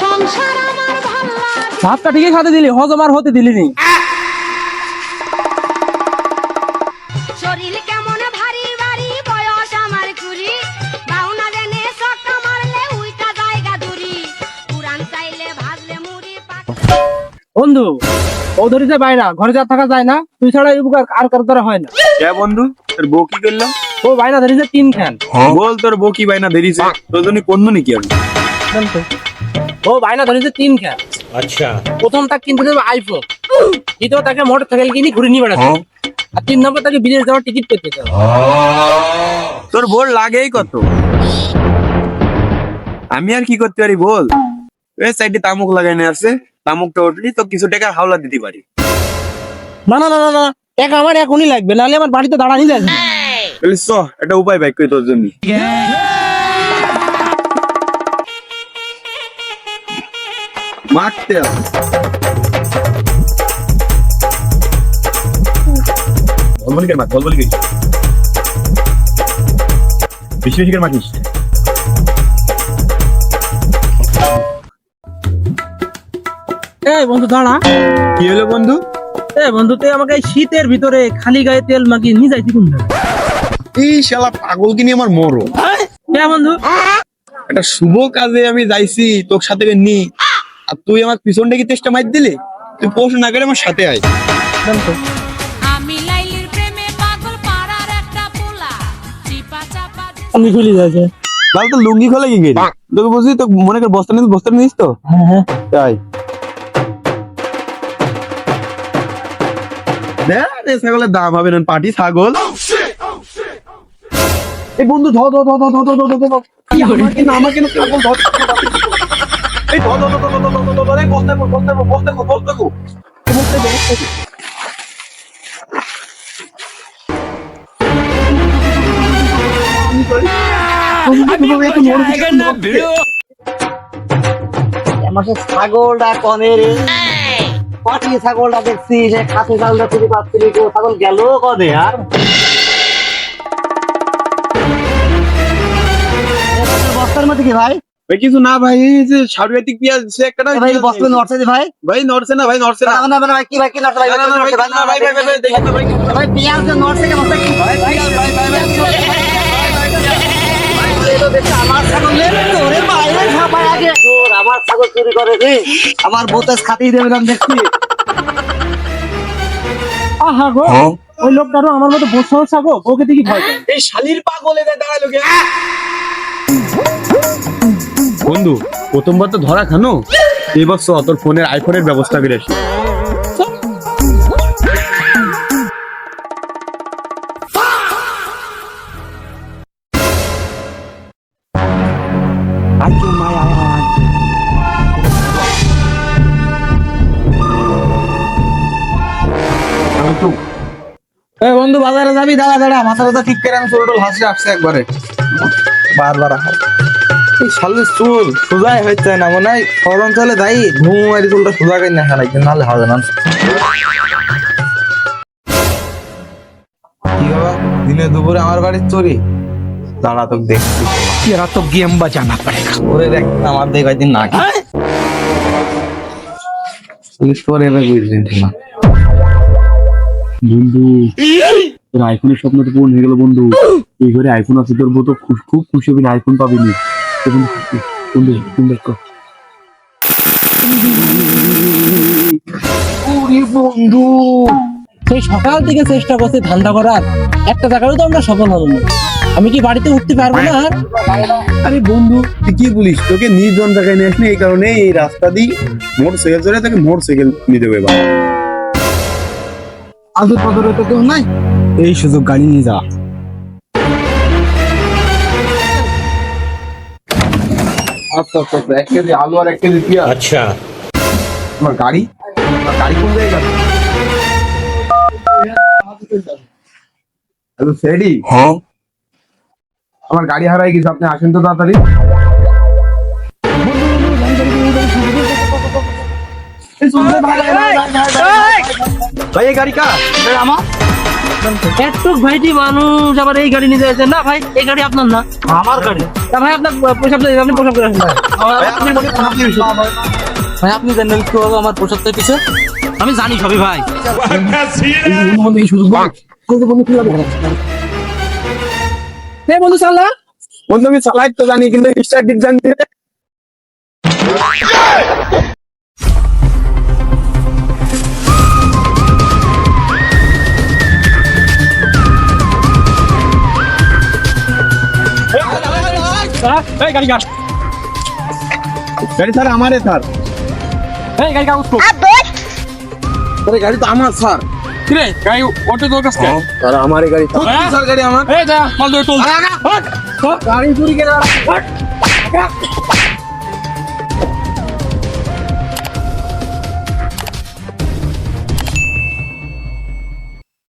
সংসার আমার ভালো লাগে। ভাতটা ঠিকই খাতে দিলি, হজম আর হতে দিলি নি। শরীর কেমন ভারী ভারী, বয়স আমার কুড়ি, বাউনা দেনে চক্কা মারলে উইটা জায়গা দূরি, পুরান চাইলে ভাজলে মুড়ি পাক। বন্ধু ও ধরিতে বাইরা, ঘরে যা থাকা যায় না, তুই ছাড়া এই উপকার আর কারো দ্বারা হয় না। কে বন্ধু, তোর বউ কি করলো? ও বাইনা ধরিতে 3 খান। বল তোর বউ কি বাইনা ধরিছে? তোর জন্য কোন নাকি আমি? ও বাইনা ধরিতে 3 খান। আচ্ছা, প্রথম তাক কিনতে দেবে আইফোন, দ্বিতীয় তাকে মোটরসাইকেল কিনে ঘুরে নিয়ে বেড়াতে, আর 3 নম্বর তাকে বিদেশ যাওয়ার টিকিট পেতে চাও। তোর বোর লাগেই কত? আমি আর কি করতে পারি বল? ওই সাইডে তামুক লাগাইনে আছে, তামুকটা উঠলি তো কিছু টাকার হাওলা দিতে পারি। না না না না না, টাকা আমার এখনই লাগবে, নাহলে আমার বাড়িতে দাঁড়ানি লাগবে। বলিস চ, একটা উপায় বাইক করি তোর জন্য। মারতে বলবলি কে মার, বলবলি কে বেশি বেশি করে মারিস। এই বন্ধু দাঁড়া। কি হলো বন্ধু? এ বন্ধু, তুই আমাকে এই শীতের ভিতরে খালি গায়ে তেল মাখিয়ে নিয়ে যাইতি কোন? এই শালা পাগল কি নিয়ে আমার মরো। হ্যাঁ বন্ধু, একটা শুভ কাজে আমি যাইছি তোর সাথে নি, আর তুই আমার পিছন থেকে চেষ্টা মার দিলি। তুই প্রশ্ন না করে আমার সাথে আয়। আমি লাইলির প্রেমে পাগল, পাড়ার একটা পোলা, চিপা চাপা আমি ভুলে যাচ্ছে। লাল তো লুঙ্গি খোলে কি গেলি? তোকে বুঝলি তো মনে কর বস্তা নিস তো। হ্যাঁ হ্যাঁ, তাই দেখ ছাগলের দাম হবে না, পাটি ছাগল। এই বন্ধু ধর ধর ধর ধর ধর ধর ধর ধর। আমাকে না ছাগল ধর। এই ধর ধর ধর ধর ধর ধর ধর ধর। এই বস্তা কো বস্তা কো বস্তা কো বস্তা কো। বস্তা দে বস্তা দে। আমার ছাগলটা কনে রে, পাটি ছাগলটা দেখছি, সে খাসি ছাগলটা খুঁজে পাচ্ছি, ছাগল গেল কনে আর বস্তার মধ্যে কি ভাই? ভাই কিছু না ভাই, এই যে সারুয়াতিক পেঁয়াজ সে একটা না ভাই বস্তা নড়ছে যে ভাই? ভাই নড়ছে না, ভাই নড়ছে না। না না ভাই, কি ভাই কি নড়ছে ভাই? না না ভাই, না ভাই ভাই ভাই দেখি তো ভাই। ভাই পেঁয়াজ যে নড়ছে কেন? ভাই ভাই ভাই আমার ছাগল রে, তোরে বাইরে ছাপায় আগে তোর আমার ছাগল চুরি করে রে, আমার বোতাস খাতিয়ে দেবে না দেখছি। আহা গো, ওই লোকটারও আমার মতো বসে থাকো, ওকে দেখি ভয় পায়। এই শালির পাগল এদের দাঁড়ালো কে? বন্ধু প্রথমবার তো ধরা খানো, এবার তোর ফোনের আইফোনের ব্যবস্থা করে আসি। এই বন্ধু বাজারে যাবি? দাঁড়া দাঁড়া, মাথা কথা ঠিক করে আমি চুল হাসি আসছে একবারে বারবার। এই শালের চুল সোজাই হইতে না, মনে হয় শহর অঞ্চলে যাই ঘুমারি চুলটা সোজা করে না খারাই, নাহলে হবে না। কি বাবা, দিনে দুপুরে আমার বাড়ির চুরি? দাঁড়া তোকে দেখছি। এরা তো গেম বাজানা পড়েগা। ওরে দেখ আমার দেখ কয়েকদিন না পুলিশ পরে এবার বুঝলেন না বন্ধু, তোর আইফোনের স্বপ্ন তো পূরণ হয়ে গেল বন্ধু। এই ঘরে আইফোন আছে, তোর বউ তো খুব খুশি হবে, আইফোন পাবি নি। বন্ধু সেই সকাল থেকে চেষ্টা করছি ধান্দা করার, একটা জায়গায় তো আমরা সফল হলাম না। আমি কি বাড়িতে উঠতে পারবো না? আরে বন্ধু তুই কি বলিস? তোকে নির্জন জায়গায় নিয়ে আসনি, এই কারণে এই রাস্তা দিয়ে মোটর সাইকেল চলে, তোকে মোটর সাইকেল নিয়ে দেবে। আজু পদরে তো কেউ নাই, এই সুযোগ গাড়ি নিয়ে যা। আচ্ছা আচ্ছা, 1 কেজি আলু আর 1 কেজি পেঁয়াজ। আচ্ছা, আমার গাড়ি কোন জায়গায়? হ্যালো সেডি, হ্যাঁ আমার গাড়ি হারাই গেছে, আপনি আসেন তো তাড়াতাড়ি। ভাই এই গাড়ি কার? আমার একটু ভাইটি মানুষ আবার এই গাড়ি নিয়ে যাচ্ছে না ভাই, এই গাড়ি আপনার না, আমার গাড়ি। তা ভাই আপনার পোশাক আপনি পোশাক করে আসেন ভাই। ভাই আপনি জানেন কি হবে আমার পোশাক পিছে? আমি জানি সবই ভাই। এই বন্ধু চালা বন্ধু আমি চালাই তো জানি কিন্তু স্টার্ট দিক জানি এই গাড়ি কাট, গাড়ি স্যার আমারে স্যার এই গাড়ি কাগজ কো আরে গাড়ি তো আমার স্যার কিরে গাড়ি অটো তোর কাছে স্যার আমারে গাড়ি স্যার গাড়ি আমার এই যা মাল দে তোল গাড়ি চুরি করে